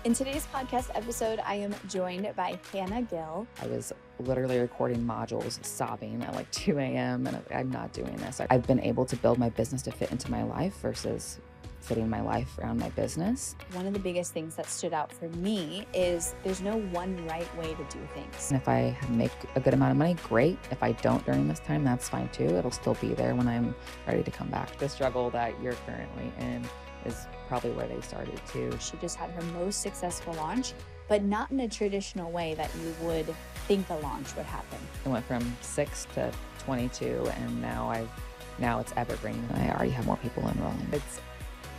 In today's podcast episode, I am joined by Hannah Gill. I was literally recording modules, sobbing at like 2 a.m. and I'm not doing this. I've been able to build my business to fit into my life versus fitting my life around my business. One of the biggest things that stood out for me is there's no one right way to do things. And if I make a good amount of money, great. If I don't during this time, that's fine too. It'll still be there when I'm ready to come back. The struggle that you're currently in is probably where they started too. She just had her most successful launch, but not in a traditional way that you would think a launch would happen. I went from 6 to 22 and now it's evergreen. I already have more people enrolling. It's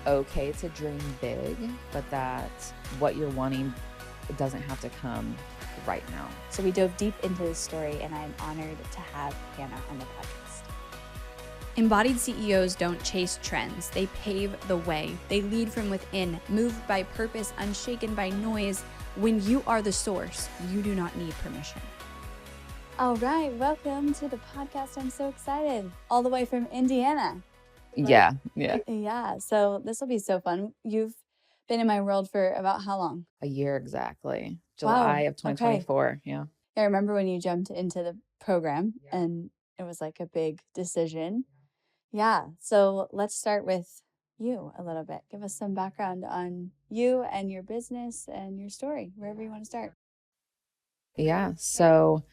okay to dream big, but that what you're wanting, it doesn't have to come right now. So we dove deep into this story, and I'm honored to have Hannah on the podcast. Embodied CEOs don't chase trends. They pave the way. They lead from within, moved by purpose, unshaken by noise. When you are the source, you do not need permission. All right, welcome to the podcast. I'm so excited. All the way from Indiana. Yeah. Yeah, so this will be so fun. You've been in my world for about how long? A year exactly. July of 2024. Okay. Yeah. I remember when you jumped into the program and it was like a big decision. Yeah. So let's start with you a little bit. Give us some background on you and your business and your story, wherever you want to start. Yeah. So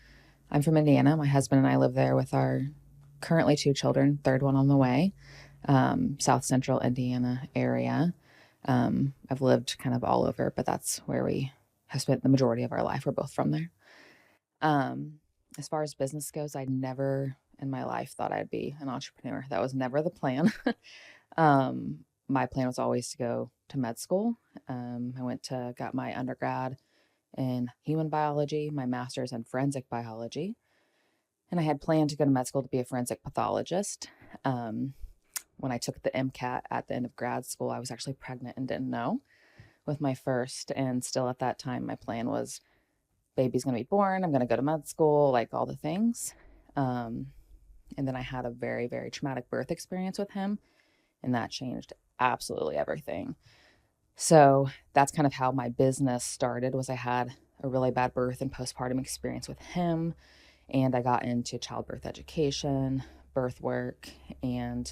I'm from Indiana. My husband and I live there with our currently 2 children, third one on the way, South Central Indiana area. I've lived kind of all over, but that's where we have spent the majority of our life. We're both from there. As far as business goes, I never in my life thought I'd be an entrepreneur. That was never the plan. My plan was always to go to med school. I got my undergrad in human biology, my master's in forensic biology, and I had planned to go to med school to be a forensic pathologist. When I took the MCAT at the end of grad school, I was actually pregnant and didn't know with my first, and still at that time, my plan was baby's going to be born. I'm going to go to med school, like all the things. And then I had a very, very traumatic birth experience with him, and that changed absolutely everything. So that's kind of how my business started. Was I had a really bad birth and postpartum experience with him, and I got into childbirth education, birth work, and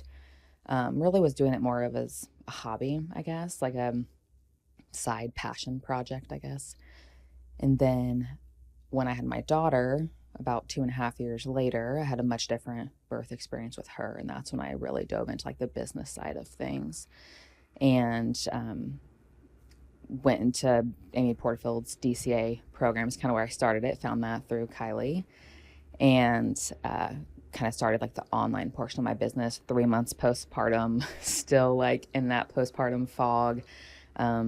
really was doing it more of as a hobby, I guess, like a side passion project, I guess. And then when I had my daughter, about 2.5 years later, I had a much different birth experience with her. And that's when I really dove into like the business side of things and went into Amy Porterfield's DCA program is kind of where I started it. Found that through Kylie and kind of started like the online portion of my business 3 months postpartum, still like in that postpartum fog.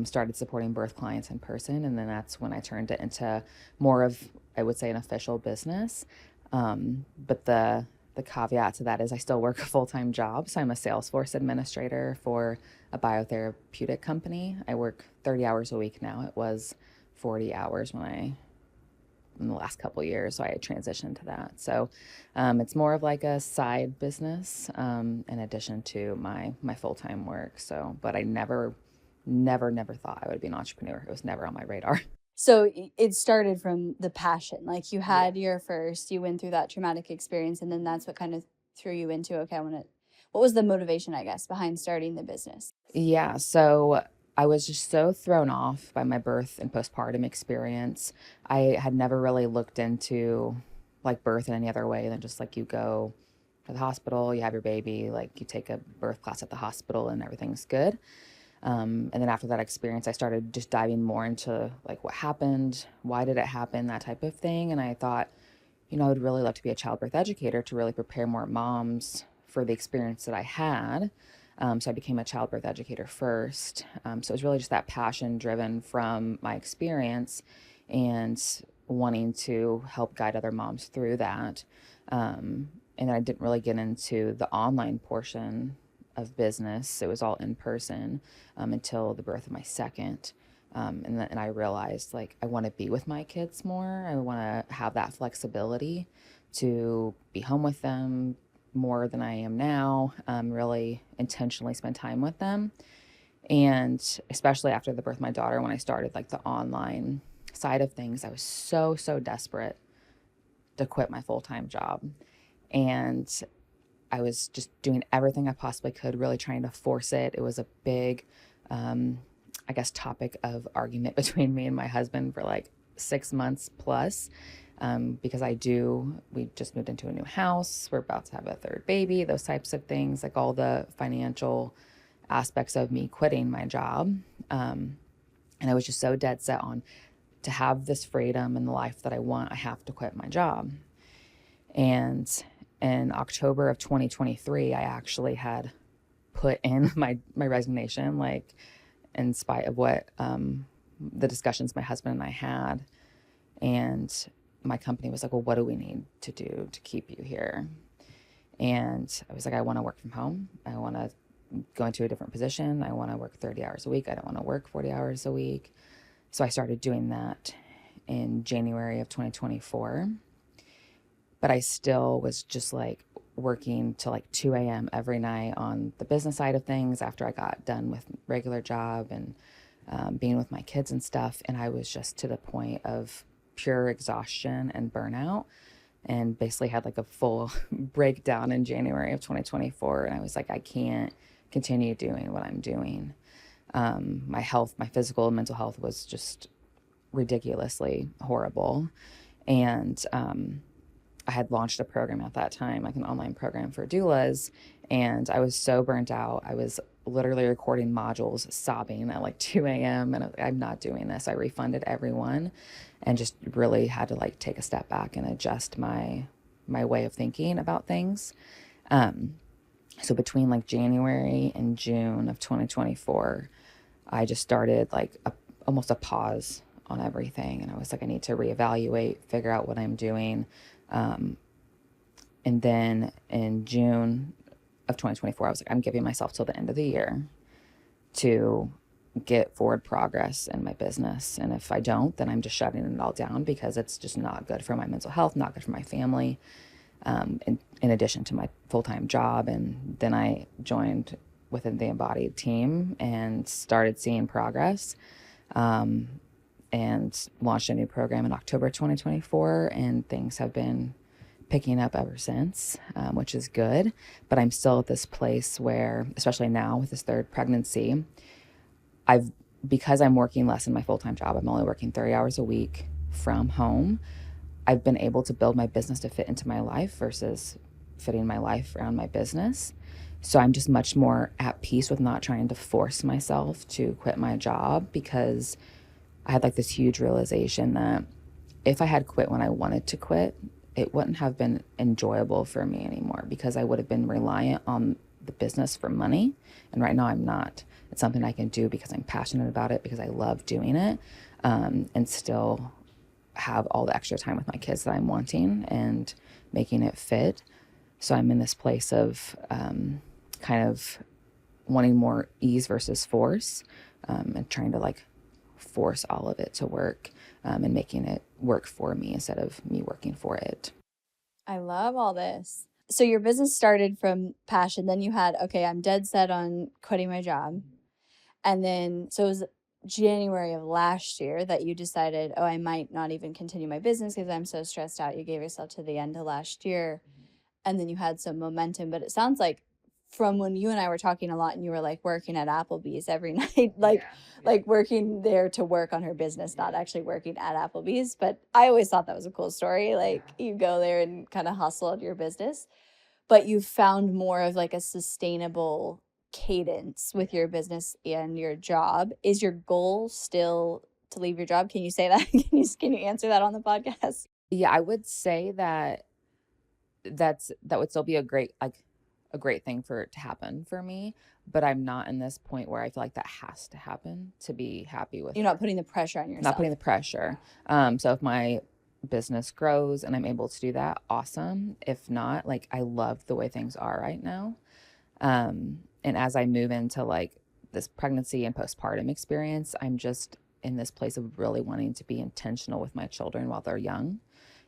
Started supporting birth clients in person. And then that's when I turned it into more of, I would say, an official business. But the caveat to that is I still work a full-time job. So I'm a Salesforce administrator for a biotherapeutic company. I work 30 hours a week now. It was 40 hours in the last couple of years. So I transitioned to that. So it's more of like a side business in addition to my full-time work. So, but I never thought I would be an entrepreneur. It was never on my radar. So it started from the passion. Like you had your first, you went through that traumatic experience, and then that's what kind of threw you into, okay, what was the motivation, I guess, behind starting the business? Yeah. So I was just so thrown off by my birth and postpartum experience. I had never really looked into like birth in any other way than just like you go to the hospital, you have your baby, like you take a birth class at the hospital and everything's good. And then after that experience, I started just diving more into like what happened, why did it happen, that type of thing. And I thought, I would really love to be a childbirth educator to really prepare more moms for the experience that I had. So I became a childbirth educator first. So it was really just that passion driven from my experience and wanting to help guide other moms through that. And I didn't really get into the online portion of business. It was all in person until the birth of my second. And I realized like I want to be with my kids more. I want to have that flexibility to be home with them more than I am now, really intentionally spend time with them. And especially after the birth of my daughter, when I started like the online side of things, I was so, so desperate to quit my full-time job. And I was just doing everything I possibly could, really trying to force it. It was a big, I guess, topic of argument between me and my husband for like 6 months plus. Because we just moved into a new house. We're about to have a third baby, those types of things, like all the financial aspects of me quitting my job. And I was just so dead set on, to have this freedom and the life that I want, I have to quit my job. And in October of 2023, I actually had put in my resignation, like in spite of what the discussions my husband and I had. And my company was like, well, what do we need to do to keep you here? And I was like, I want to work from home. I want to go into a different position. I want to work 30 hours a week. I don't want to work 40 hours a week. So I started doing that in January of 2024. But I still was just like working till like 2 a.m. every night on the business side of things after I got done with regular job and being with my kids and stuff. And I was just to the point of pure exhaustion and burnout, and basically had like a full breakdown in January of 2024. And I was like, I can't continue doing what I'm doing. My physical and mental health was just ridiculously horrible. And I had launched a program at that time, like an online program for doulas, and I was so burnt out. I was literally recording modules, sobbing at like 2 a.m. and I'm not doing this. I refunded everyone and just really had to like take a step back and adjust my way of thinking about things. So between like January and June of 2024, I just started like almost a pause on everything. And I was like, I need to reevaluate, figure out what I'm doing. And then in June of 2024, I was like, I'm giving myself till the end of the year to get forward progress in my business. And if I don't, then I'm just shutting it all down, because it's just not good for my mental health, not good for my family, in addition to my full-time job. And then I joined within the Embodied team and started seeing progress, and launched a new program in October 2024, and things have been picking up ever since, which is good. But I'm still at this place where, especially now with this third pregnancy, because I'm working less in my full-time job, I'm only working 30 hours a week from home, I've been able to build my business to fit into my life versus fitting my life around my business. So I'm just much more at peace with not trying to force myself to quit my job, because I had like this huge realization that if I had quit when I wanted to quit, it wouldn't have been enjoyable for me anymore, because I would have been reliant on the business for money. And right now I'm not. It's something I can do because I'm passionate about it, because I love doing it, and still have all the extra time with my kids that I'm wanting and making it fit. So I'm in this place of kind of wanting more ease versus force, and trying to like force all of it to work, and making it work for me instead of me working for it. I love all this. So your business started from passion, then you had, okay, I'm dead set on quitting my job. And then, so it was January of last year that you decided, oh, I might not even continue my business because I'm so stressed out. You gave yourself to the end of last year, and then you had some momentum. But it sounds like from when you and I were talking a lot and you were like working at Applebee's every night, like working there to work on her business, not actually working at Applebee's. But I always thought that was a cool story. Like you go there and kind of hustle at your business, but you found more of like a sustainable cadence with your business and your job. Is your goal still to leave your job? Can you say that? Can you answer that on the podcast? Yeah, I would say that that would still be a great thing for it to happen for me, but I'm not in this point where I feel like that has to happen to be happy with. You're not putting the pressure on yourself. Not putting the pressure. So if my business grows and I'm able to do that, awesome. If not, like I love the way things are right now. And as I move into like this pregnancy and postpartum experience, I'm just in this place of really wanting to be intentional with my children while they're young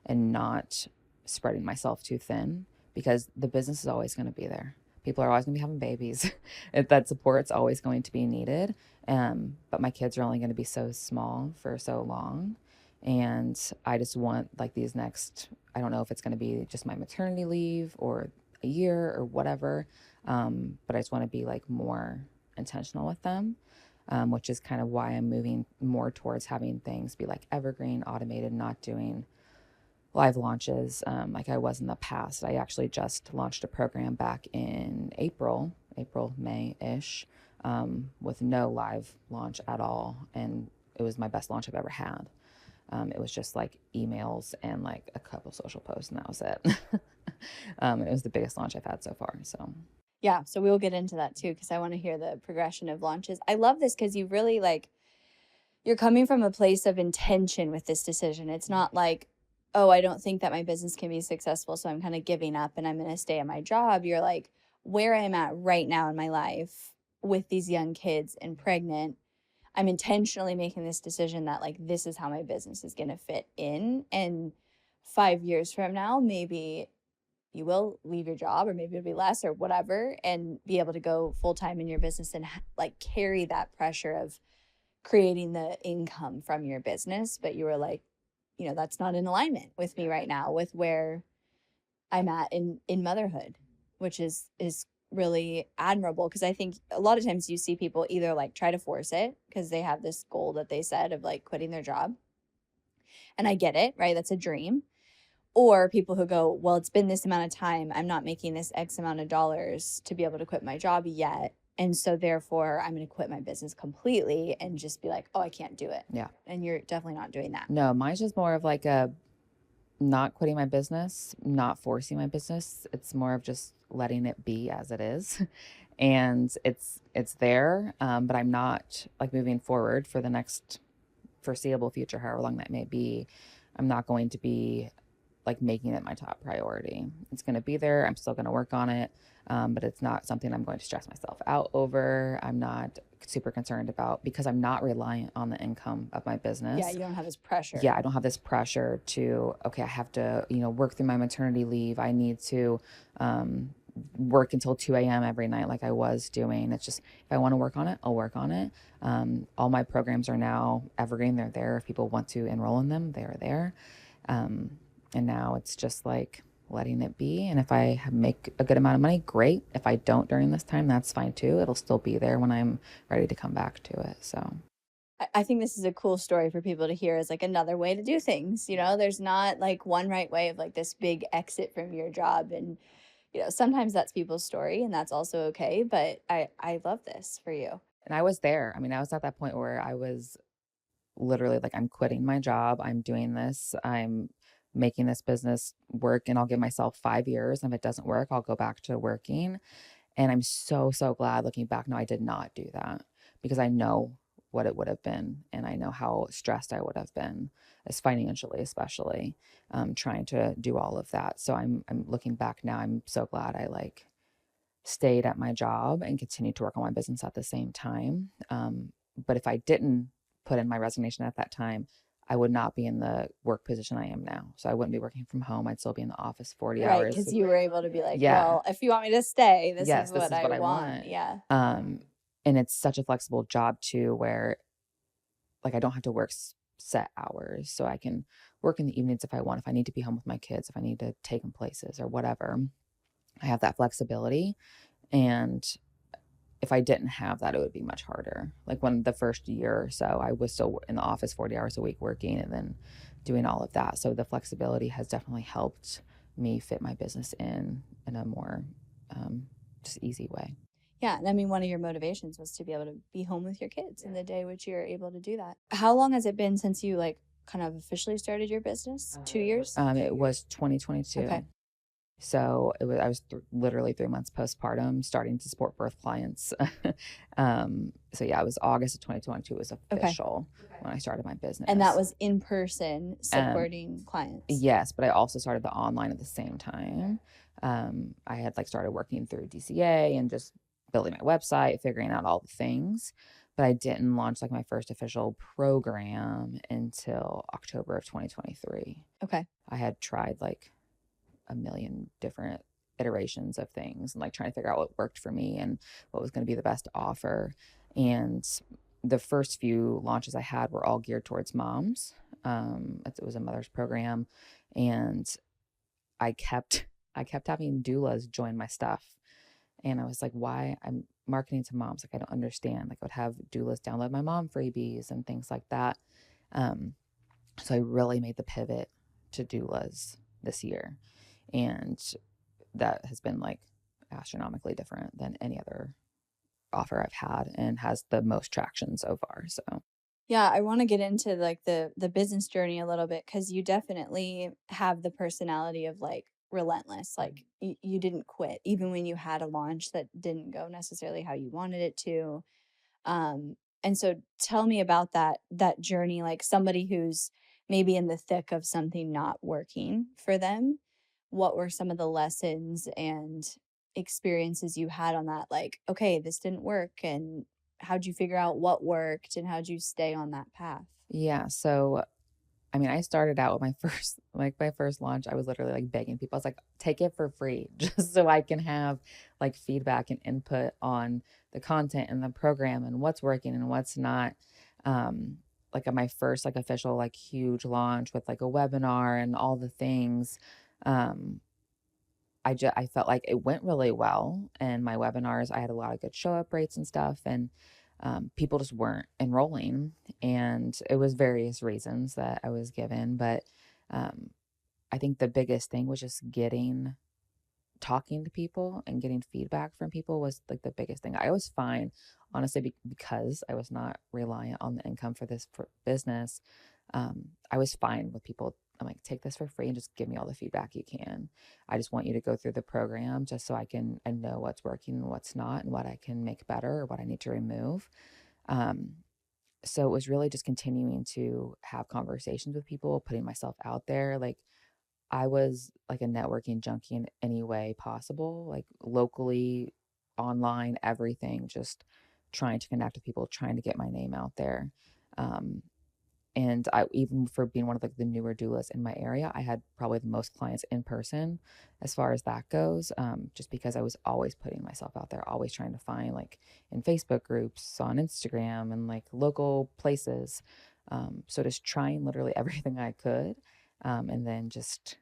and not spreading myself too thin, because the business is always going to be there. People are always going to be having babies. That support's always going to be needed. But my kids are only going to be so small for so long. And I just want like these next, I don't know if it's going to be just my maternity leave or a year or whatever. But I just want to be like more intentional with them, which is kind of why I'm moving more towards having things be like evergreen, automated, not doing live launches like I was in the past. I actually just launched a program back in April, May-ish, with no live launch at all. And it was my best launch I've ever had. It was just like emails and like a couple social posts, and that was it. It was the biggest launch I've had so far. So Yeah, so we'll get into that too, because I want to hear the progression of launches. I love this because you really like, you're coming from a place of intention with this decision. It's not like, oh, I don't think that my business can be successful, so I'm kind of giving up and I'm going to stay at my job. You're like, where I'm at right now in my life with these young kids and pregnant, I'm intentionally making this decision that like this is how my business is going to fit in. And 5 years from now, maybe you will leave your job, or maybe it'll be less or whatever, and be able to go full time in your business and like carry that pressure of creating the income from your business. But you were like, that's not in alignment with me right now, with where I'm at in motherhood, which is really admirable. Because I think a lot of times you see people either like try to force it because they have this goal that they set of like quitting their job, and I get it, right? That's a dream. Or people who go, well, it's been this amount of time, I'm not making this X amount of dollars to be able to quit my job yet, and so therefore I'm going to quit my business completely and just be like, oh, I can't do it. yeah. And you're definitely not doing that. No, mine's just more of like a not quitting my business, not forcing my business. It's more of just letting it be as it is. And it's there, but I'm not like moving forward for the next foreseeable future, however long that may be. I'm not going to be like making it my top priority. It's going to be there. I'm still going to work on it. But it's not something I'm going to stress myself out over. I'm not super concerned about, because I'm not reliant on the income of my business. Yeah, you don't have this pressure. Yeah, I don't have this pressure to, okay, I have to, work through my maternity leave. I need to work until 2 a.m. every night like I was doing. It's just, if I want to work on it, I'll work on it. All my programs are now evergreen. They're there. If people want to enroll in them, they're there. And now it's just like letting it be. And if I make a good amount of money, great. If I don't during this time, that's fine too. It'll still be there when I'm ready to come back to it. So I think this is a cool story for people to hear, as like another way to do things. There's not like one right way of like this big exit from your job. And, sometimes that's people's story, and that's also okay. But I love this for you. And I was there. I mean, I was at that point where I was literally like, I'm quitting my job. I'm doing this. I'm making this business work, and I'll give myself 5 years. And if it doesn't work, I'll go back to working. And I'm so, so glad looking back. No, I did not do that, because I know what it would have been. And I know how stressed I would have been, as financially, especially, trying to do all of that. So I'm looking back now, I'm so glad I like stayed at my job and continued to work on my business at the same time. But if I didn't put in my resignation at that time, I would not be in the work position I am now. So I wouldn't be working from home. I'd still be in the office 40 Right, hours. because you were able to be like, Yeah. well, if you want me to stay, this Yes, is this what is what I want. want. Yeah. And it's such a flexible job too, where like I don't have to work set hours. So I can work in the evenings if I want, if I need to be home with my kids, if I need to take them places or whatever. I have that flexibility. And if I didn't have that, it would be much harder. Like when the first year or so, I was still in the office 40 hours a week working and then doing all of that. So the flexibility has definitely helped me fit my business in a more just easy way. Yeah. And I mean, one of your motivations was to be able to be home with your kids in the day which you're able to do that. How long has it been since you like kind of officially started your business? 2 years? It was 2022. Okay. So I was literally 3 months postpartum, starting to support birth clients. So yeah, it was August of 2022 was official when I started my business. And that was in person supporting clients. Yes, but I also started the online at the same time. I had like started working through DCA and just building my website, figuring out all the things. But I didn't launch like my first official program until October of 2023. Okay. I had tried like a million different iterations of things and like trying to figure out what worked for me and what was going to be the best offer. And the first few launches I had were all geared towards moms. It was a mother's program, and I kept I kept having doulas join my stuff, and I was like, why? I'm marketing to moms. Like, I don't understand. Like, I would have doulas download my mom freebies and things like that. Um, so I really made the pivot to doulas this year. And that has been like astronomically different than any other offer I've had and has the most traction so far. So, Yeah, I wanna get into, like, the business journey a little bit because you definitely have the personality of, like, relentless, like, you didn't quit even when you had a launch that didn't go necessarily how you wanted it to. And so tell me about that journey, like somebody who's maybe in the thick of something not working for them. What were some of the lessons and experiences you had on that? Like, okay, this didn't work, and how'd you figure out what worked, and how'd you stay on that path? yeah. So, I mean, I started out with my my first launch. I was literally like begging people. I was like, take it for free just so I can have like feedback and input on the content and the program and what's working and what's not. Like at my first like official like huge launch with like a webinar and all the things. Um, I felt like it went really well, and my webinars, I had a lot of good show up rates and stuff, and people just weren't enrolling, and it was various reasons that I was given, but um, I think the biggest thing was just getting talking to people and getting feedback from people was like the biggest thing. I was fine, honestly, because I was not reliant on the income for this business. I was fine with people. I'm like, take this for free and just give me all the feedback you can. I just want you to go through the program just so I know what's working and what's not and what I can make better or what I need to remove. Um, so it was really just continuing to have conversations with people, putting myself out there. Like I was like a networking junkie in any way possible, like locally, online, everything, just trying to connect with people, trying to get my name out there. Um, and I, even for being one of like the newer doulas in my area, I had probably the most clients in person as far as that goes. Just because I was always putting myself out there, always trying to find like in Facebook groups, on Instagram, and like local places. So just trying literally everything I could. And then just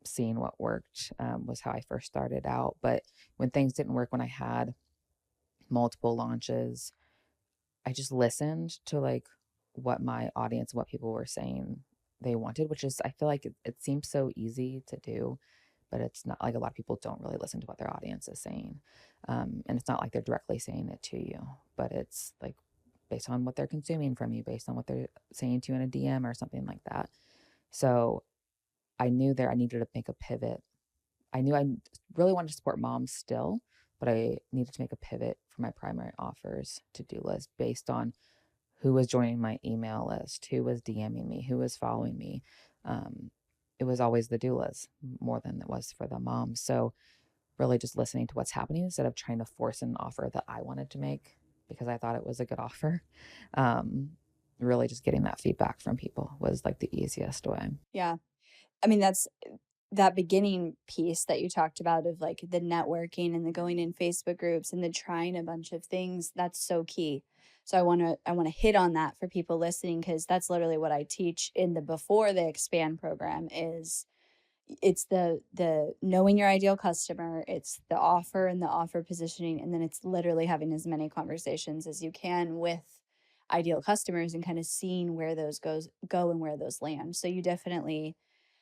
seeing what worked was how I first started out. But when things didn't work, when I had multiple launches, I just listened to like what my audience, what people were saying they wanted, which is, I feel like it seems so easy to do, but it's not. Like a lot of people don't really listen to what their audience is saying. And it's not like they're directly saying it to you, but it's like based on what they're consuming from you, based on what they're saying to you in a DM or something like that. So I knew there I needed to make a pivot. I knew I really wanted to support moms still, but I needed to make a pivot for my primary offers to doulas based on who was joining my email list, who was DMing me, who was following me. Um, it was always the doulas more than it was for the moms. So really just listening to what's happening instead of trying to force an offer that I wanted to make because I thought it was a good offer. Really just getting that feedback from people was like the easiest way. Yeah. I mean, that's that beginning piece that you talked about of like the networking and the going in Facebook groups and the trying a bunch of things, that's so key. So I want to hit on that for people listening because that's literally what I teach in the before the expand program is it's the knowing your ideal customer, it's the offer and the offer positioning, and then it's literally having as many conversations as you can with ideal customers and kind of seeing where those go and where those land. So you definitely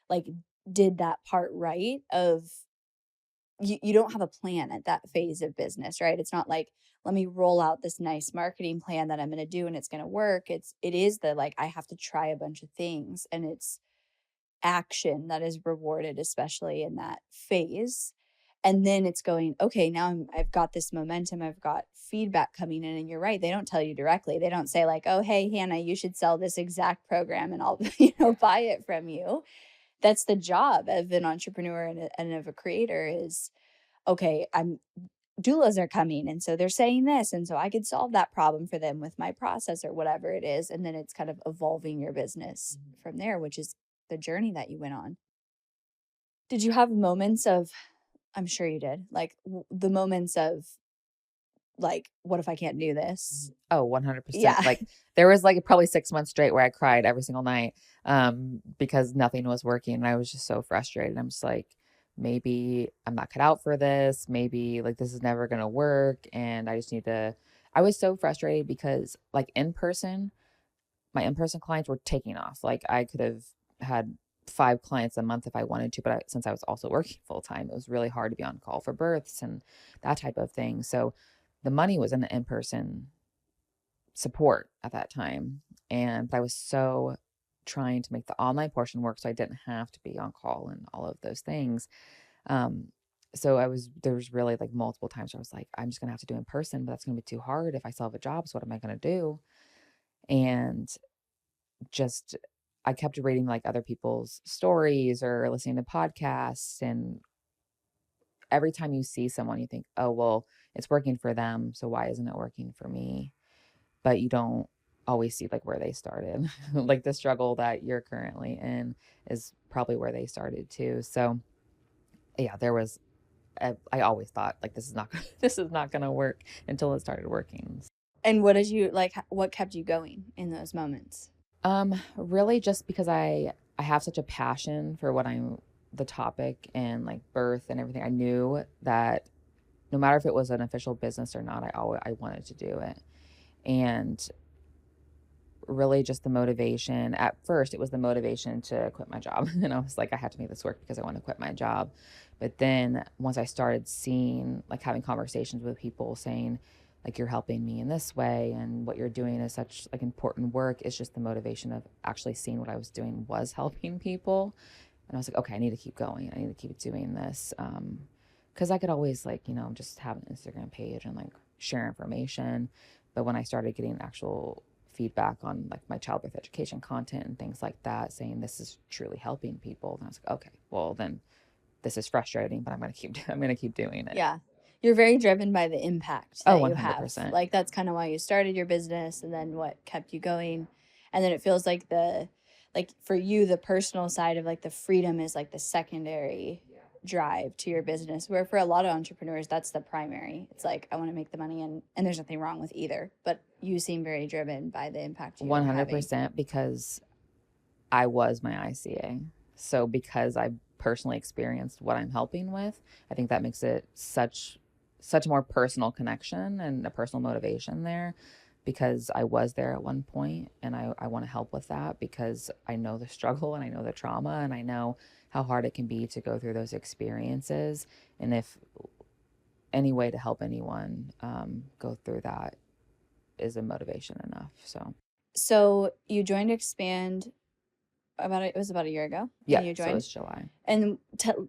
like did that part right of you don't have a plan at that phase of business, right? It's not like let me roll out this nice marketing plan that I'm going to do and it's going to work. It is the like I have to try a bunch of things and it's action that is rewarded especially in that phase. And then it's going, okay, now I've got this momentum, I've got feedback coming in, and you're right, they don't tell you directly. They don't say like, oh, hey, Hannah, you should sell this exact program and I'll buy it from you. That's the job of an entrepreneur and of a creator is, okay, I'm doulas are coming and so they're saying this and so I could solve that problem for them with my process or whatever it is, and then it's kind of evolving your business from there, which is the journey that you went on. Did you have moments of I'm sure you did. Like the moments of like, what if I can't do this? Oh, 100%. Yeah. Like there was like probably 6 months straight where I cried every single night because nothing was working. And I was just so frustrated. I'm just like, maybe I'm not cut out for this. Maybe like this is never going to work. And I just need to, I was so frustrated because like my in-person clients were taking off. Like I could have had 5 clients a month if I wanted to, but since I was also working full time, it was really hard to be on call for births and that type of thing. So the money was in the in-person support at that time. And but I was so trying to make the online portion work so I didn't have to be on call and all of those things. Um, so there was really like multiple times where I was like, I'm just gonna have to do in person, but that's gonna be too hard if I still have a job. So what am I gonna do? And just I kept reading like other people's stories or listening to podcasts. And every time you see someone, you think, oh, well, it's working for them. So why isn't it working for me? But you don't always see like where they started. Like the struggle that you're currently in is probably where they started too. So yeah, I always thought like this is not going to work until it started working. And what did you like? What kept you going in those moments? Really just because I have such a passion for the topic and like birth and everything. I knew that no matter if it was an official business or not, I wanted to do it. And really just the motivation. At first, it was the motivation to quit my job. And I was like, I have to make this work because I want to quit my job. But then once I started seeing, like having conversations with people saying, like, you're helping me in this way and what you're doing is such like important work, it's just the motivation of actually seeing what I was doing was helping people. And I was like, okay, I need to keep going. I need to keep doing this. Because I could always like, just have an Instagram page and like share information. But when I started getting actual feedback on like my childbirth education content and things like that, saying this is truly helping people, and I was like, okay, well then this is frustrating, but I'm gonna keep doing it. Yeah. You're very driven by the impact Oh, that you have. 100%. Like that's kind of why you started your business and then what kept you going. And then it feels like like for you, the personal side of like the freedom is like the secondary drive to your business, where for a lot of entrepreneurs, that's the primary. It's like, I want to make the money and there's nothing wrong with either. But you seem very driven by the impact you're having. 100% because I was my ICA. So because I personally experienced what I'm helping with, I think that makes it such a more personal connection and a personal motivation there, because I was there at one point and I want to help with that because I know the struggle and I know the trauma and I know how hard it can be to go through those experiences. And if any way to help anyone go through that is a motivation enough. So you joined Expand it was about a year ago. Yeah, you joined. So it was July. And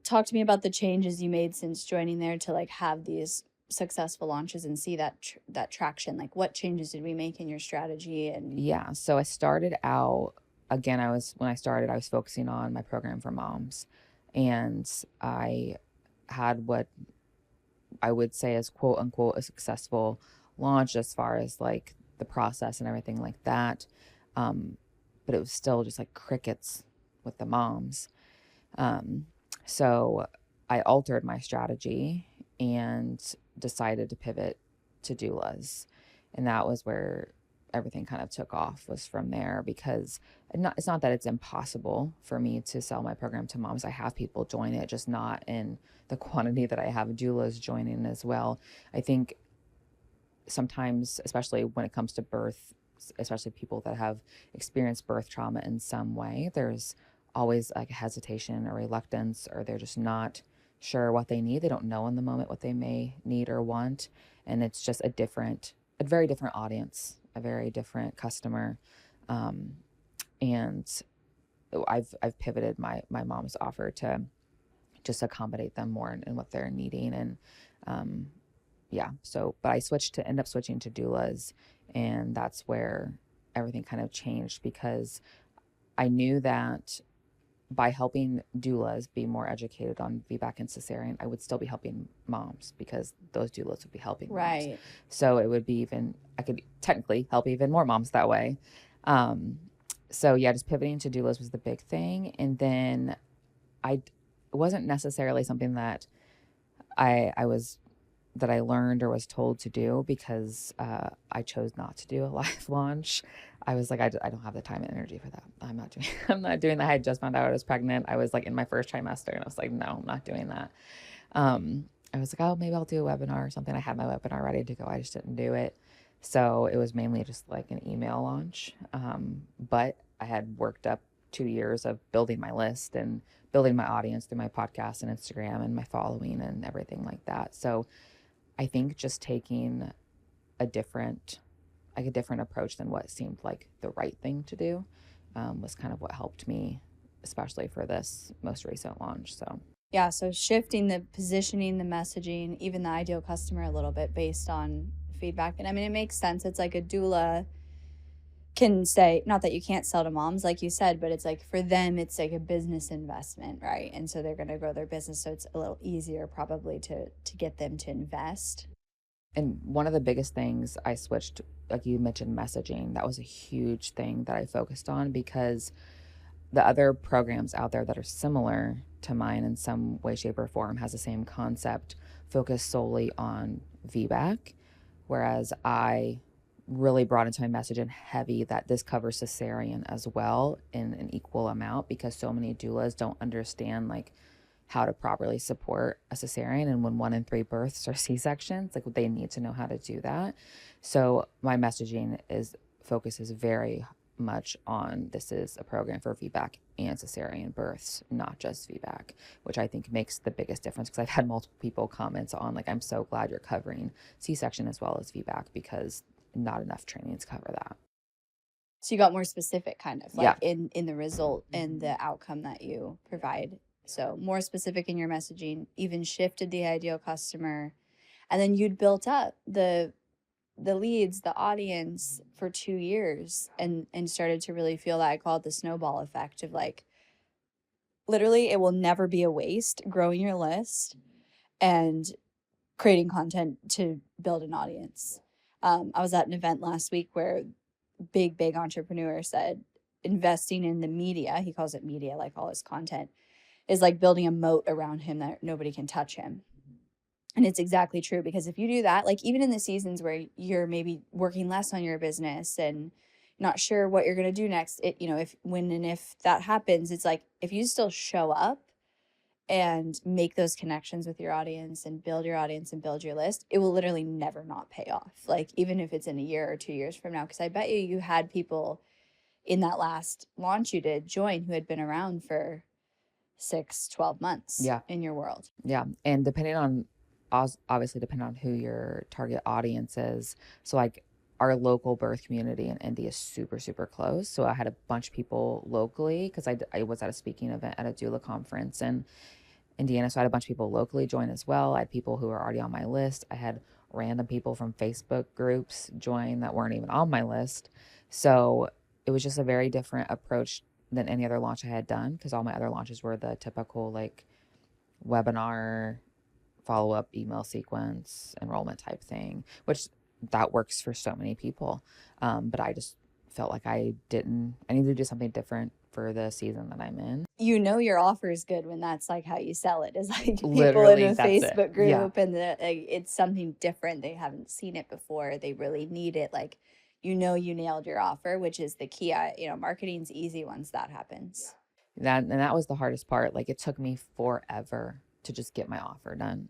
talk to me about the changes you made since joining there to like have these successful launches and see that traction. Like what changes did we make in your strategy? And yeah, so I started out again. When I started, I was focusing on my program for moms, and I had what I would say is quote unquote a successful launch as far as like the process and everything like that. But it was still just like crickets with the moms. So I altered my strategy and decided to pivot to doulas. And that was where everything kind of took off, was from there, because it's not that it's impossible for me to sell my program to moms. I have people join it, just not in the quantity that I have doulas joining as well. I think sometimes, especially when it comes to birth, especially people that have experienced birth trauma in some way, there's always like a hesitation or reluctance, or they're just not sure what they need. They don't know in the moment what they may need or want. And it's just a very different audience, a very different customer. And I've pivoted my mom's offer to just accommodate them more in what they're needing. And yeah, but I ended up switching to doulas, and that's where everything kind of changed, because I knew that by helping doulas be more educated on VBAC and cesarean, I would still be helping moms, because those doulas would be helping moms. Right. So it would be I could technically help even more moms that way. So yeah, just pivoting to doulas was the big thing. And then it wasn't necessarily something that I was that I learned or was told to do because I chose not to do a live launch. I was like, I don't have the time and energy for that. I'm not doing I'm not doing that. I had just found out I was pregnant. I was like in my first trimester and I was like, no, I'm not doing that. I was like, oh, maybe I'll do a webinar or something. I had my webinar ready to go. I just didn't do it. So it was mainly just like an email launch. But I had worked up 2 years of building my list and building my audience through my podcast and Instagram and my following and everything like that. So I think just taking a different approach than what seemed like the right thing to do was kind of what helped me, especially for this most recent launch. So Yeah, so shifting the positioning, the messaging, even the ideal customer a little bit based on feedback. And I mean, it makes sense. It's like a doula can say, not that you can't sell to moms, like you said, but it's like for them, it's like a business investment, right? And so they're going to grow their business. So it's a little easier probably to get them to invest. And one of the biggest things I switched, like you mentioned, messaging, that was a huge thing that I focused on because the other programs out there that are similar to mine in some way, shape, or form has the same concept, focus solely on VBAC, whereas I really brought into my message and heavy that this covers cesarean as well in an equal amount because so many doulas don't understand like how to properly support a cesarean, and when 1 in 3 births are C-sections, like they need to know how to do that. So my messaging focuses very much on this is a program for VBAC and cesarean births, not just VBAC, which I think makes the biggest difference because I've had multiple people comment on like, I'm so glad you're covering C-section as well as VBAC because not enough trainings cover that. So you got more specific kind of like Yeah. in the result and the outcome that you provide. So more specific in your messaging, even shifted the ideal customer. And then you'd built up the leads, the audience for 2 years and started to really feel that. I call it the snowball effect of like literally it will never be a waste growing your list and creating content to build an audience. I was at an event last week where big entrepreneur said investing in the media, he calls it media, like all his content, is like building a moat around him that nobody can touch him. And it's exactly true because if you do that, like even in the seasons where you're maybe working less on your business and not sure what you're going to do next, it, you know, if when and if that happens, it's like if you still show up and make those connections with your audience and build your audience and build your list, it will literally never not pay off. Like even if it's in a year or 2 years from now, because I bet you had people in that last launch you did join who had been around for 6-12 months Yeah. in your world. Yeah. And obviously depending on who your target audience is. So like our local birth community in Indy is super, super close. So I had a bunch of people locally because I was at a speaking event at a doula conference in Indiana. So I had a bunch of people locally join as well. I had people who were already on my list. I had random people from Facebook groups join that weren't even on my list. So it was just a very different approach than any other launch I had done because all my other launches were the typical like webinar, follow-up email sequence, enrollment type thing, which that works for so many people. But I just felt like I needed to do something different for the season that I'm in. You know your offer is good when that's like how you sell it. Is like people Literally, in a that's Facebook it. group Yeah. and like, it's something different. They haven't seen it before. They really need it. Like you nailed your offer, which is the key. Marketing's easy once that happens. That was the hardest part. Like it took me forever to just get my offer done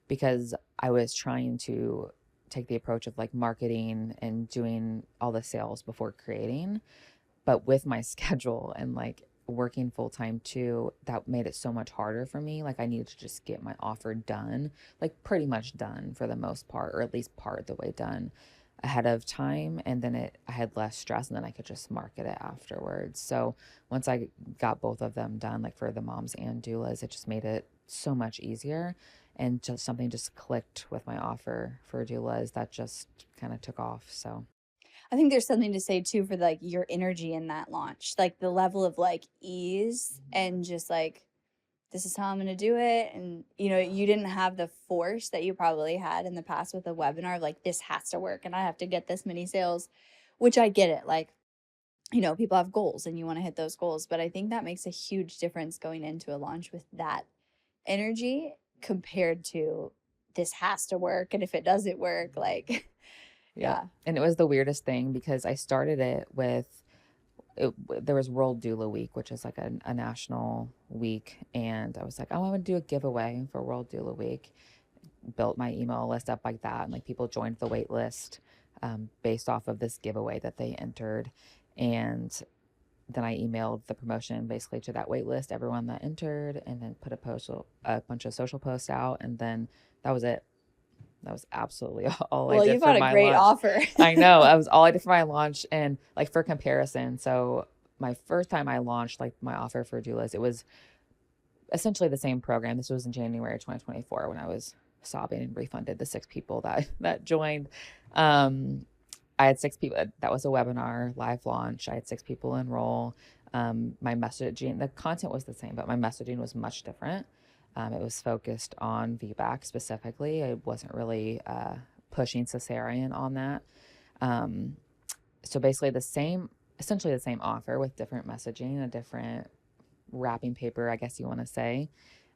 because I was trying to take the approach of like marketing and doing all the sales before creating. But with my schedule and like working full time too, that made it so much harder for me. Like I needed to just get my offer done, like pretty much done for the most part, or at least part of the way done ahead of time. And then I had less stress and then I could just market it afterwards. So once I got both of them done, like for the moms and doulas, it just made it so much easier. And just something just clicked with my offer for doulas that just kind of took off. So I think there's something to say too for like your energy in that launch, like the level of like ease and just like, this is how I'm going to do it. And, you didn't have the force that you probably had in the past with a webinar, like this has to work and I have to get this many sales, which I get it. Like, people have goals and you want to hit those goals. But I think that makes a huge difference going into a launch with that energy compared to this has to work. And if it doesn't work, like, Yep. yeah. And it was the weirdest thing because I started it with, there was World Doula Week, which is like a national week. And I was like, oh, I want to do a giveaway for World Doula Week. Built my email list up like that. And like people joined the wait list based off of this giveaway that they entered. And then I emailed the promotion basically to that wait list, everyone that entered, and then put a bunch of social posts out. And then that was it. That was absolutely all I Well, did you've for got a my great launch. offer. I know. That was all I did for my launch. And like for comparison, so my first time I launched like my offer for doulas, it was essentially the same program. This was in January 2024 when I was sobbing and refunded the 6 people that joined. I had 6 people. That was a webinar live launch. I had 6 people enroll. My messaging, the content was the same, but my messaging was much different. It was focused on VBAC specifically. I wasn't really pushing cesarean on that. So basically essentially the same offer with different messaging, a different wrapping paper, I guess you want to say.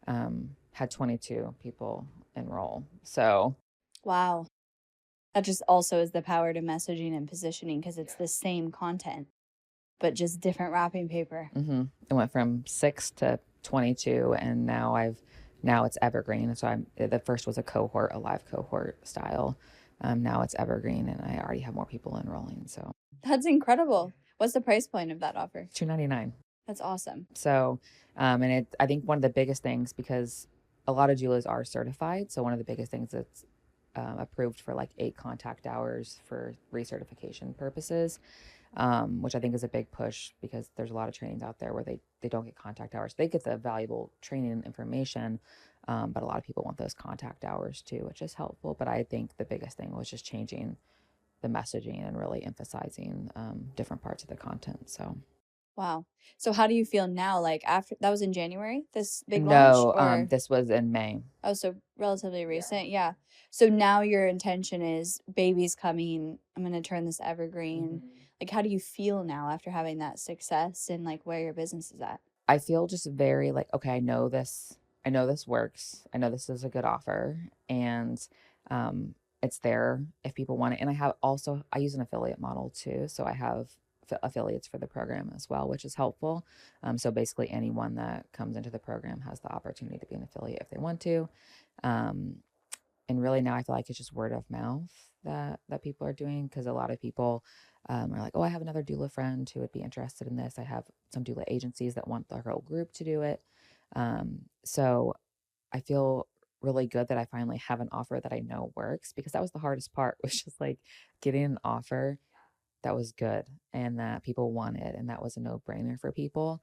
Had 22 people enroll. So Wow. That just also is the power to messaging and positioning, because it's the same content, but just different wrapping paper. It went from 6 to 22, and now it's evergreen. So the first was a live cohort style. Now it's evergreen, and I already have more people enrolling. So That's incredible. What's the price point of that offer? $299. That's awesome. So, and I think one of the biggest things, because a lot of doulas are certified. So one of the biggest things that's approved for like 8 contact hours for recertification purposes, which I think is a big push because there's a lot of trainings out there where they don't get contact hours. They get the valuable training and information, but a lot of people want those contact hours too, which is helpful. But I think the biggest thing was just changing the messaging and really emphasizing different parts of the content. So. Wow. So how do you feel now? Like after that was in January, this big launch, No, or this was in May. oh, so relatively recent. Yeah. So now your intention is baby's coming. I'm going to turn this evergreen. Like, how do you feel now after having that success and like where your business is at? I feel just very like, okay, I know this works. I know this is a good offer, and it's there if people want it. And I use an affiliate model too. So I have affiliates for the program as well, which is helpful. So basically anyone that comes into the program has the opportunity to be an affiliate if they want to. And really now I feel like it's just word of mouth that people are doing, because a lot of people are like, oh, I have another doula friend who would be interested in this. I have some doula agencies that want their whole group to do it. So I feel really good that I finally have an offer that I know works, because that was the hardest part, was just like getting an offer that was good and that people wanted, and that was a no-brainer for people.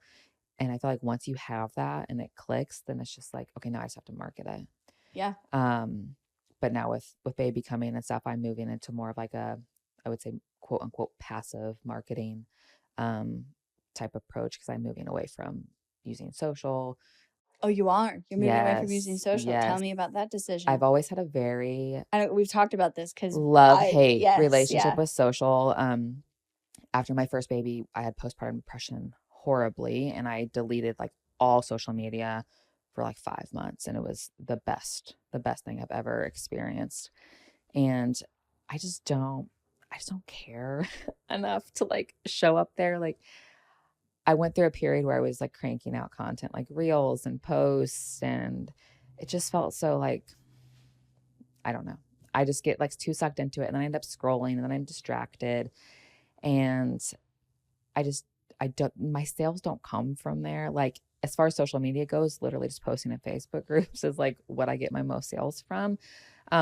And I feel like once you have that and it clicks, then it's just like, okay, now I just have to market it. Yeah. But now with baby coming and stuff, I'm moving into more of like I would say, quote unquote, passive marketing type approach, because I'm moving away from using social. Oh, you are. You're moving away from using Yes, social. Tell yes. me about that I've decision. always had a very We've talked about this because love-hate yes, relationship yeah. with social. After my first baby, I had postpartum depression horribly, and I deleted like all social media for like 5 months, and it was the best thing I've ever experienced. And I just don't care enough to like show up there. Like I went through a period where I was like cranking out content like reels and posts, and it just felt so like, I don't know. I just get like too sucked into it, and then I end up scrolling, and then I'm distracted, and I just I don't my sales don't come from there. Like as far as social media goes, literally just posting in Facebook groups is like what I get my most sales from,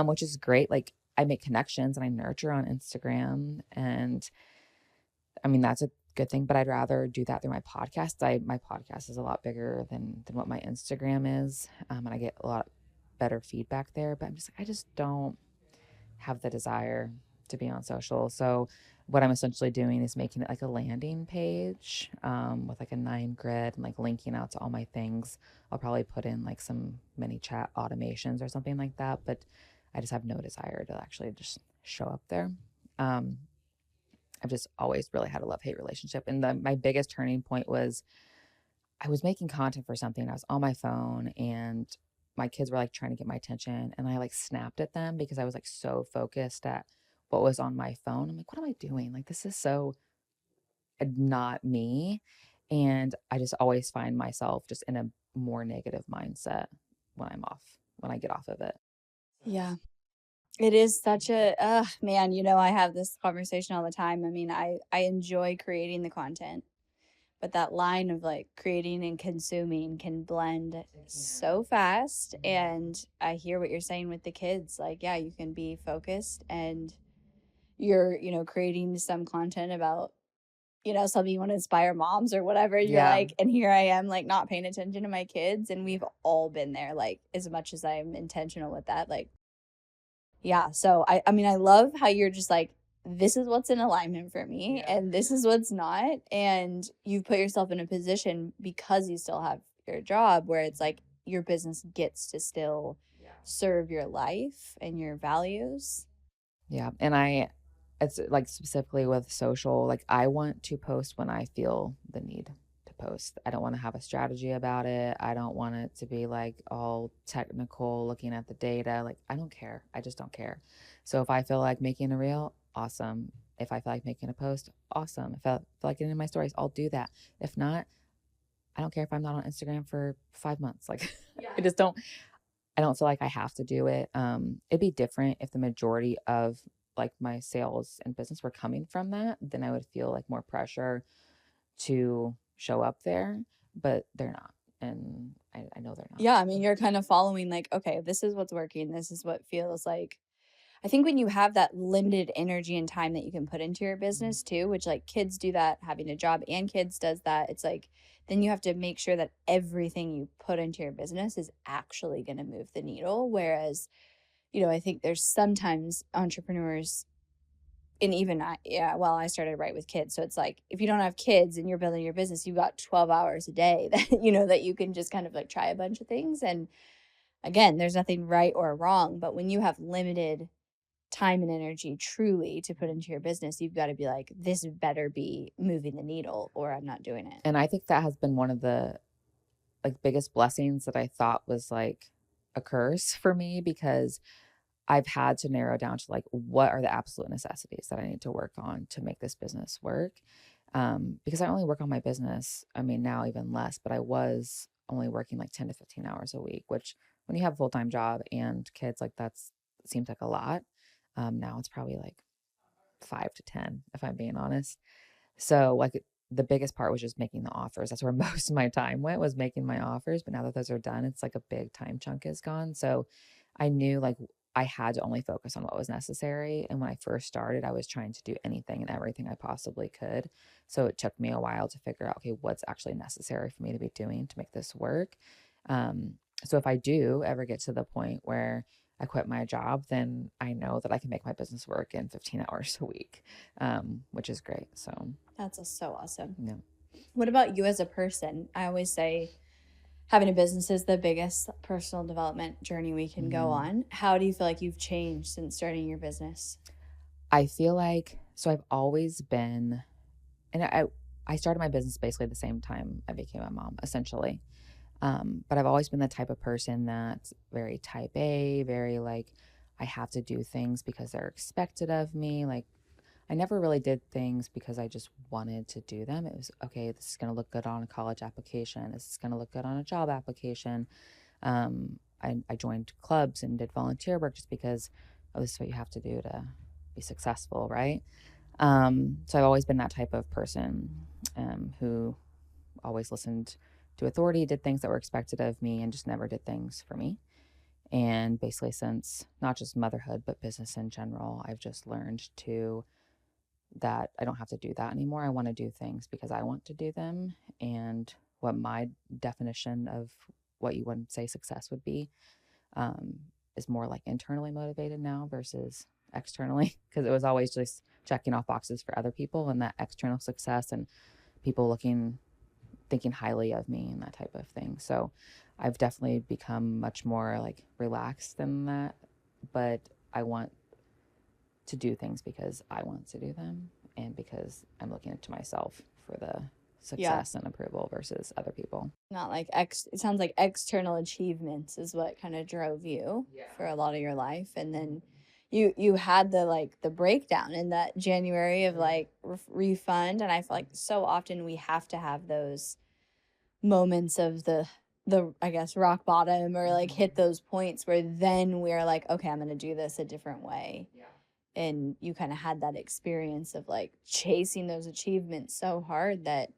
which is great. Like I make connections and I nurture on Instagram, and I mean that's a good thing. But I'd rather do that through my podcast. My podcast is a lot bigger than what my Instagram is, and I get a lot better feedback there. But I just don't have the desire to be on social. So what I'm essentially doing is making it like a landing page with like a 9 grid and like linking out to all my things. I'll probably put in like some mini chat automations or something like that, but I just have no desire to actually just show up there. I've just always really had a love-hate relationship. And my biggest turning point was I was making content for something. I was on my phone, and my kids were like trying to get my attention, and I like snapped at them because I was like so focused at what was on my phone. I'm like, what am I doing? Like, this is so not me. And I just always find myself just in a more negative mindset when I get off of it. Yeah. It is such a, man, I have this conversation all the time. I mean, I enjoy creating the content, but that line of like creating and consuming can blend so fast. And I hear what you're saying with the kids. Like, yeah, you can be focused and you're, creating some content about, something you want to inspire moms or whatever. And you're Yeah. like, and here I am, like, not paying attention to my kids. And we've all been there, like, as much as I'm intentional with that. Like, yeah. So I mean, I love how you're just like, this is what's in alignment for me and this is what's not. And you put yourself in a position because you still have your job where it's like your business gets to still serve your life and your values. Yeah. And it's like specifically with social, like I want to post when I feel the need to post. I don't want to have a strategy about it. I don't want it to be like all technical, looking at the data. Like, I don't care. I just don't care. So if I feel like making a reel, awesome. If I feel like making a post, awesome. If I feel like getting in my stories, I'll do that. If not, I don't care if I'm not on Instagram for 5 months. Like, I don't feel like I have to do it. It'd be different if the majority of like my sales and business were coming from that, then I would feel like more pressure to show up there, but they're not. And I know they're not. Yeah. I mean, you're kind of following like, okay, this is what's working. This is what feels like. I think when you have that limited energy and time that you can put into your business too, which like kids do that, having a job and kids does that, it's like then you have to make sure that everything you put into your business is actually going to move the needle. Whereas, I think there's sometimes entrepreneurs and even I started right with kids. So it's like if you don't have kids and you're building your business, you've got 12 hours a day that that you can just kind of like try a bunch of things. And again, there's nothing right or wrong, but when you have limited time and energy truly to put into your business, you've got to be like, this better be moving the needle or I'm not doing it. And I think that has been one of the like biggest blessings that I thought was like a curse for me, because I've had to narrow down to like, what are the absolute necessities that I need to work on to make this business work? Because I only work on my business, I mean, now even less, but I was only working like 10 to 15 hours a week, which when you have a full-time job and kids, like that's seems like a lot. Now it's probably like 5 to 10, if I'm being honest. So like the biggest part was just making the offers. That's where most of my time went, was making my offers. But now that those are done, it's like a big time chunk is gone. So I knew like I had to only focus on what was necessary. And when I first started, I was trying to do anything and everything I possibly could. So it took me a while to figure out, okay, what's actually necessary for me to be doing to make this work. So if I do ever get to the point where I quit my job, then I know that I can make my business work in 15 hours a week, which is great. So That's so awesome. yeah. What about you as a person? I always say having a business is the biggest personal development journey we can go on. How do you feel like you've changed since starting your business? I feel like, so I've always been, and I started my business basically the same time I became a mom, essentially. But I've always been the type of person that's very type A, very like, I have to do things because they're expected of me. Like, I never really did things because I just wanted to do them. It was, okay, this is going to look good on a college application. This is going to look good on a job application. I joined clubs and did volunteer work just because, oh, this is what you have to do to be successful, right? So I've always been that type of person who always listened to authority, did things that were expected of me, and just never did things for me. And basically, since not just motherhood, but business in general, I've just learned that I don't have to do that anymore. I want to do things because I want to do them. And what my definition of what you would say success would be is more like internally motivated now versus externally, because it was always just checking off boxes for other people, and that external success and people thinking highly of me and that type of thing. So I've definitely become much more like relaxed than that, but I want to do things because I want to do them and because I'm looking to myself for the success and approval versus other people. Not like it sounds like external achievements is what kind of drove you for a lot of your life. And then you had the breakdown in that January of like refund. And I feel like so often we have to have those moments of the I guess rock bottom, or like hit those points where then we're like, okay, I'm gonna do this a different way. And you kind of had that experience of like chasing those achievements so hard that,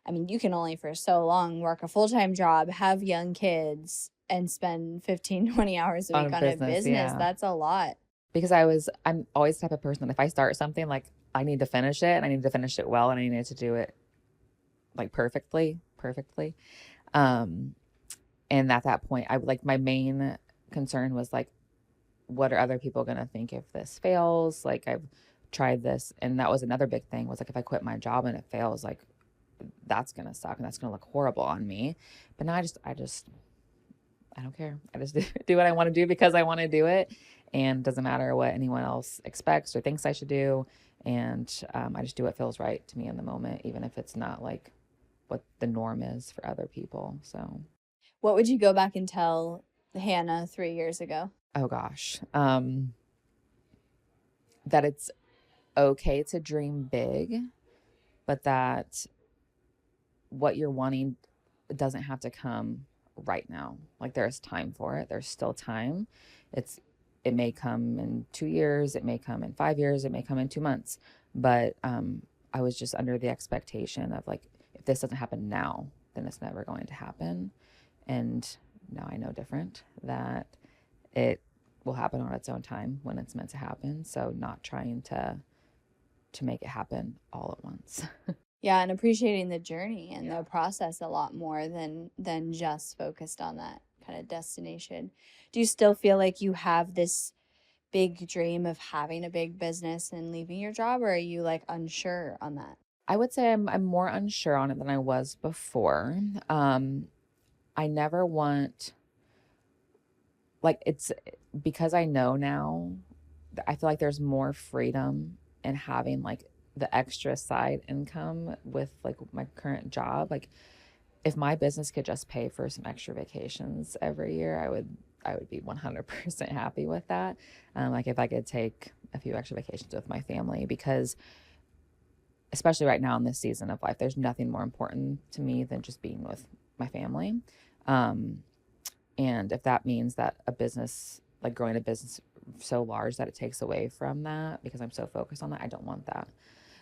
I mean, you can only for so long work a full-time job, have young kids, and spend 15, 20 hours a week on a business. Yeah. That's a lot. Because I'm always the type of person that if I start something, like I need to finish it, and I need to finish it well, and I need to do it like perfectly. And at that point, I like, my main concern was like, what are other people going to think if this fails? Like, I've tried this. And that was another big thing, was like, if I quit my job and it fails, like, that's going to suck and that's going to look horrible on me. But now I don't care. I just do what I want to do because I want to do it. And it doesn't matter what anyone else expects or thinks I should do. And I just do what feels right to me in the moment, even if it's not like what the norm is for other people. So what would you go back and tell Hannah 3 years ago? Oh gosh. That it's okay to dream big, but that what you're wanting doesn't have to come right now. Like, there's time for it. There's still time. It may come in 2 years. It may come in 5 years. It may come in 2 months. But I was just under the expectation of like, if this doesn't happen now, then it's never going to happen. And now I know different, that it will happen on its own time when it's meant to happen. So not trying to make it happen all at once. Yeah, and appreciating the journey and the process a lot more than just focused on that kind of destination. Do you still feel like you have this big dream of having a big business and leaving your job, or are you like unsure on that? I would say I'm more unsure on it than I was before. I never want, like, it's because I know now, I feel like there's more freedom in having like the extra side income with like my current job. Like, if my business could just pay for some extra vacations every year, I would be 100% happy with that. Like, if I could take a few extra vacations with my family, because especially right now in this season of life, there's nothing more important to me than just being with my family. And if that means that a business, like growing a business so large that it takes away from that because I'm so focused on that, I don't want that.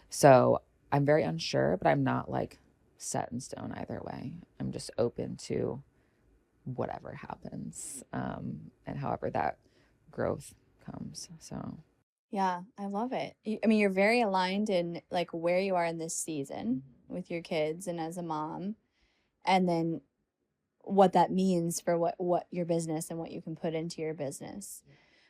So I'm very unsure, but I'm not like set in stone either way. I'm just open to whatever happens, and however that growth comes. So yeah, I love it. I mean, you're very aligned in like where you are in this season with your kids and as a mom, and then what that means for what your business and what you can put into your business.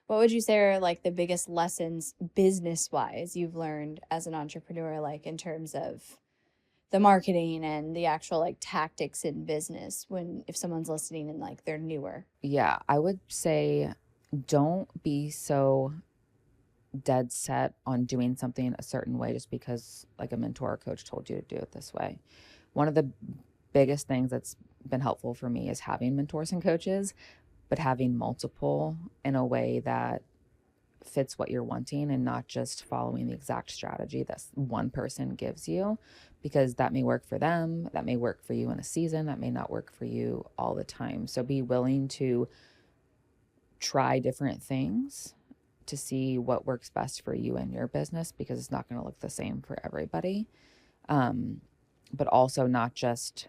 What would you say are like the biggest lessons business wise you've learned as an entrepreneur, like in terms of the marketing and the actual like tactics in business, if someone's listening and like they're newer? Yeah, I would say don't be so dead set on doing something a certain way just because like a mentor or coach told you to do it this way. One of the biggest things that's been helpful for me is having mentors and coaches, but having multiple in a way that fits what you're wanting and not just following the exact strategy that one person gives you, because that may work for them, that may work for you in a season, that may not work for you all the time. So be willing to try different things to see what works best for you and your business, because it's not going to look the same for everybody. But also not just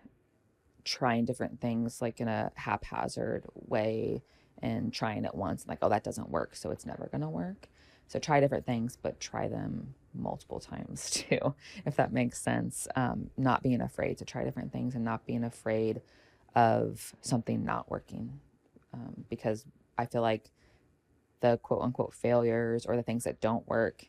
trying different things like in a haphazard way and trying it once, like, oh, that doesn't work, so it's never going to work. So try different things, but try them multiple times too, if that makes sense. Not being afraid to try different things and not being afraid of something not working. Because I feel like the quote unquote failures or the things that don't work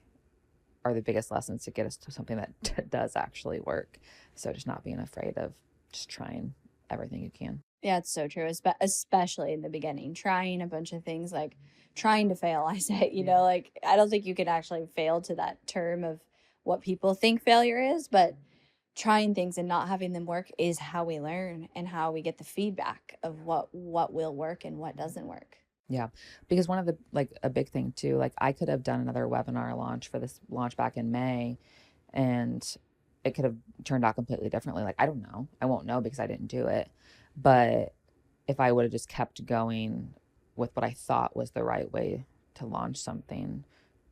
are the biggest lessons to get us to something that does actually work. So just not being afraid of just trying everything you can. Yeah, it's so true, especially in the beginning, trying a bunch of things, like trying to fail. I say, like, I don't think you can actually fail to that term of what people think failure is, but trying things and not having them work is how we learn and how we get the feedback of what will work and what doesn't work. Yeah. Because one of the, like, a big thing too, like I could have done another webinar launch for this launch back in May, and it could have turned out completely differently. Like, I don't know. I won't know because I didn't do it. But if I would have just kept going with what I thought was the right way to launch something,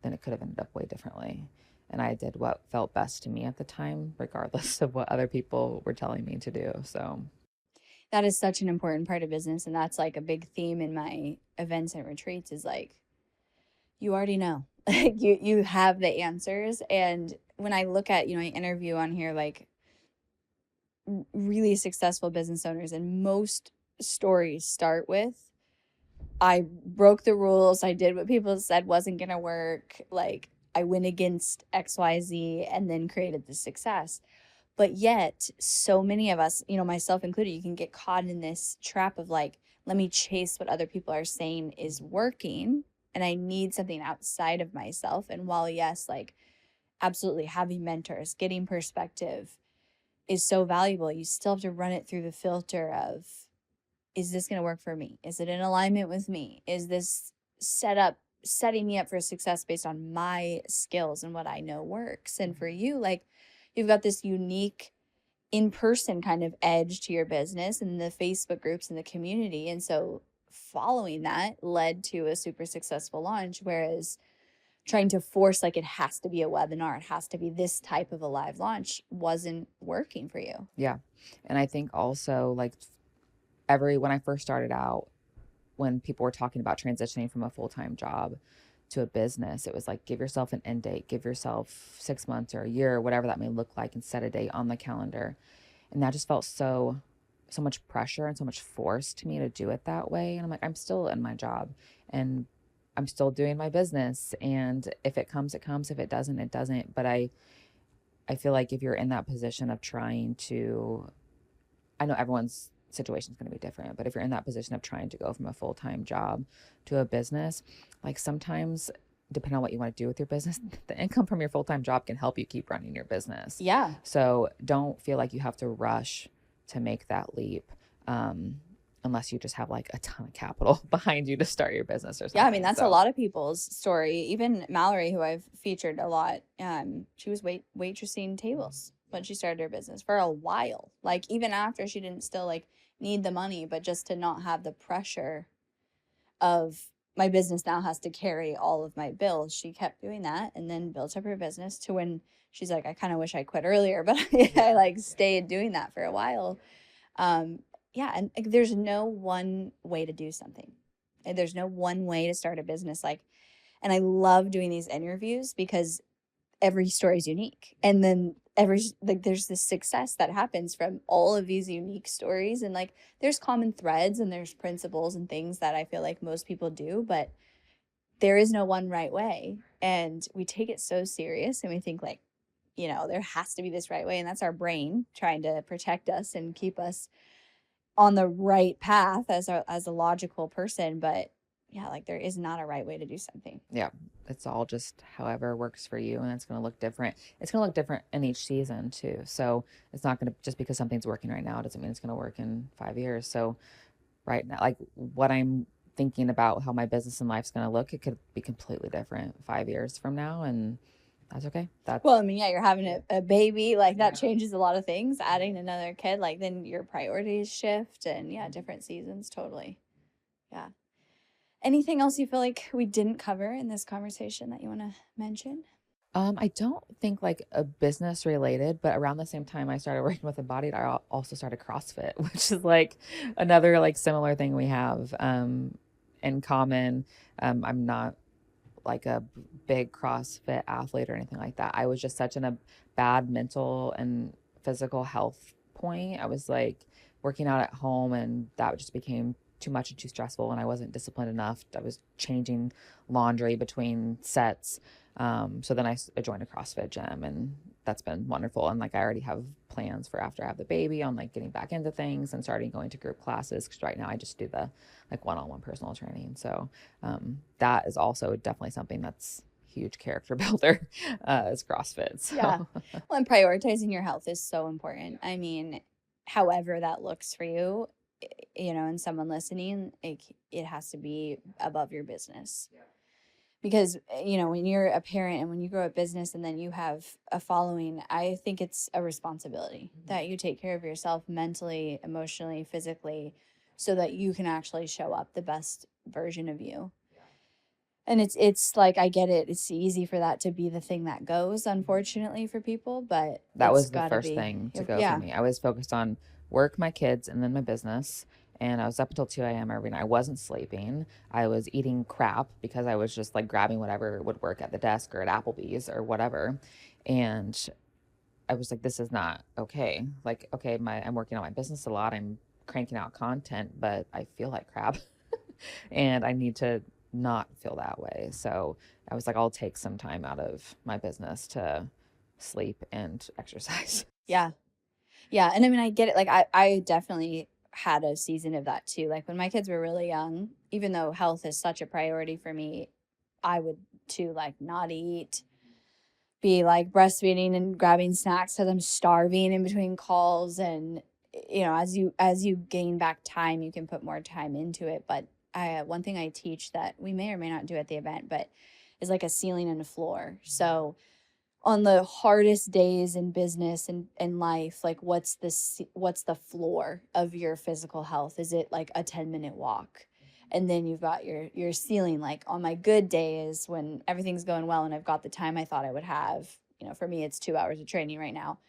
then it could have ended up way differently. And I did what felt best to me at the time, regardless of what other people were telling me to do. So that is such an important part of business. And that's like a big theme in my events and retreats is like, you already know, you have the answers. And when I look at, I interview on here, like really successful business owners, and most stories start with, I broke the rules. I did what people said wasn't going to work. Like I went against XYZ and then created the success. But yet, so many of us, myself included, you can get caught in this trap of like, let me chase what other people are saying is working. And I need something outside of myself. And while, yes, like absolutely having mentors, getting perspective is so valuable, you still have to run it through the filter of, is this going to work for me? Is it in alignment with me? Is this setting me up for success based on my skills and what I know works? And for you, like you've got this unique in-person kind of edge to your business and the Facebook groups and the community. And so following that led to a super successful launch, whereas trying to force like it has to be a webinar, it has to be this type of a live launch wasn't working for you. yeah. And I think also like when I first started out, when people were talking about transitioning from a full-time job to a business, it was like, give yourself an end date, give yourself 6 months or a year, whatever that may look like, and set a date on the calendar. And that just felt so much pressure and so much force to me to do it that way. And I'm like, I'm still in my job and I'm still doing my business. And if it comes, it comes. If it doesn't, it doesn't. But I feel like if you're in that position of trying to, I know everyone's situation is going to be different, but if you're in that position of trying to go from a full-time job to a business, like sometimes depending on what you want to do with your business, the income from your full-time job can help you keep running your business. Yeah. So don't feel like you have to rush to make that leap. Unless you just have like a ton of capital behind you to start your business or something. Yeah, I mean, that's a lot of people's story. Even Mallory, who I've featured a lot, she was waitressing tables when she started her business for a while. Like even after she didn't still like need the money, but just to not have the pressure of my business now has to carry all of my bills. She kept doing that and then built up her business to when she's like, I kind of wish I quit earlier, but I like stayed doing that for a while. Yeah, and like, there's no one way to do something. There's no one way to start a business. Like, and I love doing these interviews because every story is unique. And then there's this success that happens from all of these unique stories. And like, there's common threads and there's principles and things that I feel like most people do, but there is no one right way. And we take it so serious and we think like, there has to be this right way. And that's our brain trying to protect us and keep us on the right path as a logical person. But yeah, like there is not a right way to do something. Yeah. It's all just however works for you, and it's going to look different. It's going to look different in each season too. So it's not going to, just because something's working right now doesn't mean it's going to work in 5 years. So right now, like what I'm thinking about how my business and life's going to look, it could be completely different 5 years from now. And that's okay. Well, I mean, yeah, you're having a baby, like that changes a lot of things. Adding another kid, like then your priorities shift, and yeah, different seasons, totally. Yeah. Anything else you feel like we didn't cover in this conversation that you want to mention? I don't think like a business related, but around the same time I started working with Embodied, I also started CrossFit, which is like another like similar thing we have in common. I'm not like a big CrossFit athlete or anything like that. I was just such in a bad mental and physical health point. I was like working out at home, and that just became too much and too stressful, and I wasn't disciplined enough. I was changing laundry between sets. So then I joined a CrossFit gym, and that's been wonderful. And like I already have plans for after I have the baby on like getting back into things and starting going to group classes, because right now I just do the like one-on-one personal training. So that is also definitely something that's huge character builder is CrossFit. So. Yeah. Well, and prioritizing your health is so important. I mean, however that looks for you, and someone listening, it has to be above your business. Because, when you're a parent and when you grow a business and then you have a following, I think it's a responsibility that you take care of yourself mentally, emotionally, physically, so that you can actually show up the best version of you. And it's like, I get it. It's easy for that to be the thing that goes, unfortunately, for people, but that was the first thing to go for me. I was focused on work, my kids, and then my business. And I was up until 2 a.m. every night. I wasn't sleeping. I was eating crap because I was just like grabbing whatever would work at the desk or at Applebee's or whatever. And I was like, this is not okay. Like, okay, I'm working on my business a lot. I'm cranking out content, but I feel like crap. And I need to not feel that way. So I was like, I'll take some time out of my business to sleep and exercise. Yeah. Yeah. And I mean, I get it. Like, I definitely had a season of that too. Like when my kids were really young, even though health is such a priority for me, I would too, like, not eat, be like breastfeeding and grabbing snacks because I'm starving in between calls. And, as you gain back time, you can put more time into it. But one thing I teach that we may or may not do at the event, but is like a ceiling and a floor. So on the hardest days in business and life, like what's the floor of your physical health? Is it like a 10-minute walk? And then you've got your ceiling, like on my good days when everything's going well and I've got the time I thought I would have, for me, it's 2 hours of training right now.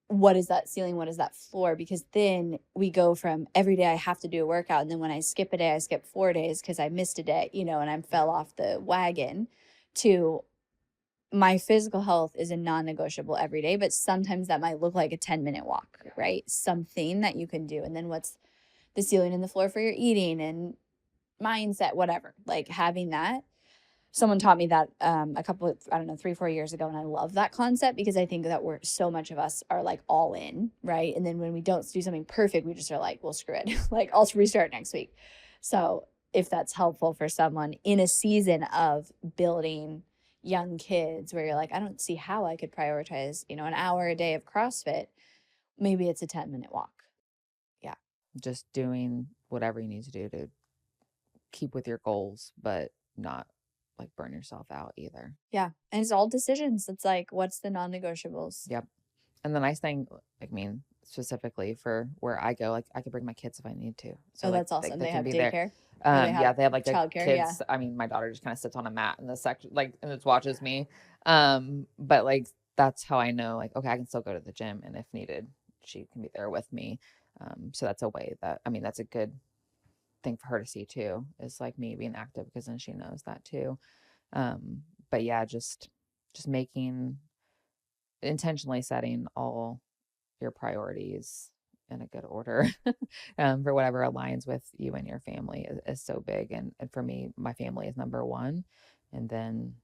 What is that ceiling? What is that floor? Because then we go from every day I have to do a workout. And then when I skip a day, I skip 4 days because I missed a day, and I fell off the wagon, to my physical health is a non-negotiable every day, but sometimes that might look like a 10-minute walk, right? Something that you can do. And then what's the ceiling and the floor for your eating and mindset, whatever, like having that. Someone taught me that a couple of, 3-4 years ago. And I love that concept because I think that so much of us are like all in, right? And then when we don't do something perfect, we just are like, well, screw it. Like, I'll restart next week. So if that's helpful for someone in a season of building young kids where you're like, I don't see how I could prioritize, an hour a day of CrossFit, maybe it's a 10-minute walk. Yeah. Just doing whatever you need to do to keep with your goals, but not like burn yourself out either. Yeah. And it's all decisions. It's like, what's the non-negotiables? Yep. And the nice thing, specifically for where I go, like I could bring my kids if I need to. So that's awesome. They have daycare. They have like childcare. Kids. Yeah. I mean, my daughter just kind of sits on a mat in the section, like, and just watches me. But like, that's how I know, like, okay, I can still go to the gym, and if needed, she can be there with me. So that's a way that, that's a good thing for her to see too, is like me being active, because then she knows that too. But yeah, just intentionally setting all your priorities in a good order for whatever aligns with you and your family is so big. And for me, my family is number one, and then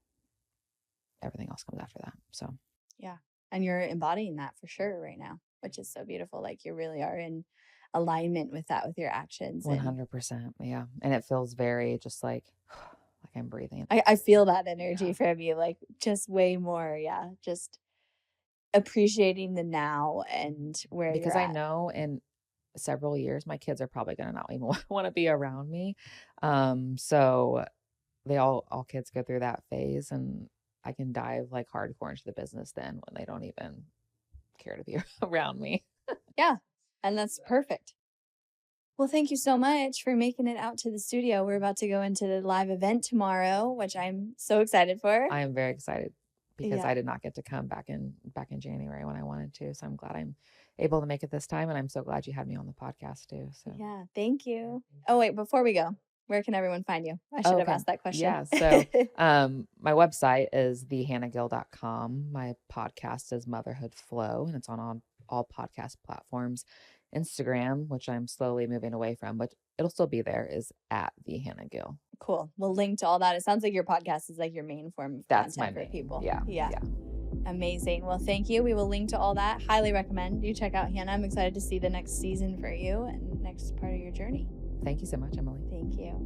everything else comes after that. So yeah. And you're embodying that for sure right now, which is so beautiful. Like, you really are in alignment with that, with your actions. 100%. Yeah. And it feels very just like I'm breathing. I feel that energy from you, like just way more. Yeah. Just appreciating the now and where because you're I at. know in several years my kids are probably going to not even want to be around me. So they all kids go through that phase, and I can dive like hardcore into the business then when they don't even care to be around me. Yeah. And that's perfect. Well, thank you so much for making it out to the studio. We're about to go into the live event tomorrow, which I'm so excited for. I am very excited because I did not get to come back in January when I wanted to. So I'm glad I'm able to make it this time. And I'm so glad you had me on the podcast too. So yeah, thank you. Oh, wait, before we go, where can everyone find you? I should have asked that question. Yeah. So my website is thehannahgill.com. My podcast is Motherhood Flow, and it's on all podcast platforms. Instagram, which I'm slowly moving away from, but it'll still be there, is at the Hannah Gill. Cool. We'll link to all that. It sounds like your podcast is like your main form of content for people. Yeah. Amazing. Well, thank you. We will link to all that. Highly recommend you check out Hannah. I'm excited to see the next season for you and next part of your journey. Thank you so much, Emily. Thank you.